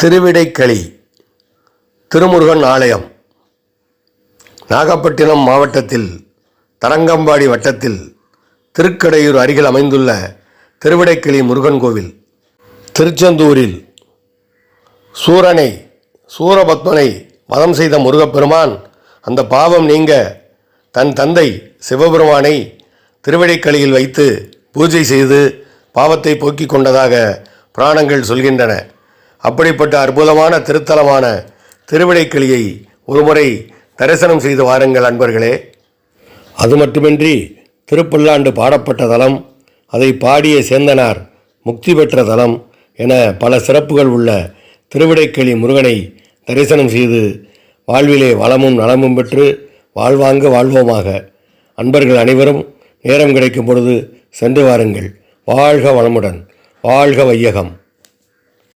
திருவிடைக்களி திருமுருகன் ஆலயம் நாகப்பட்டினம் மாவட்டத்தில் தரங்கம்பாடி வட்டத்தில் திருக்கடையூர் அருகில் அமைந்துள்ள திருவிடைக்களி முருகன் கோவில். திருச்செந்தூரில் சூரபத்மனை வதம் செய்த முருகப்பெருமான் அந்த பாவம் நீங்க தன் தந்தை சிவபெருமானை திருவிடைக்களியில் வைத்து பூஜை செய்து பாவத்தை போக்கிக் கொண்டதாக புராணங்கள் சொல்கின்றன. அப்படிப்பட்ட அற்புதமான திருத்தலமான திருவிடைக்களியை ஒருமுறை தரிசனம் செய்து வாருங்கள் அன்பர்களே. அது மட்டுமின்றி திருப்பல்லாண்டு பாடப்பட்ட தலம், அதை பாடிய சேந்தனார் முக்தி பெற்ற தலம் என பல சிறப்புகள் உள்ள திருவிடைக்களி முருகனை தரிசனம் செய்து வாழ்விலே வளமும் நலமும் பெற்று வாழ்வாங்க வாழ்வோமாக. அன்பர்கள் அனைவரும் நேரம் கிடைக்கும் பொழுது சென்று வாருங்கள். வாழ்க வளமுடன், வாழ்க வையகம்.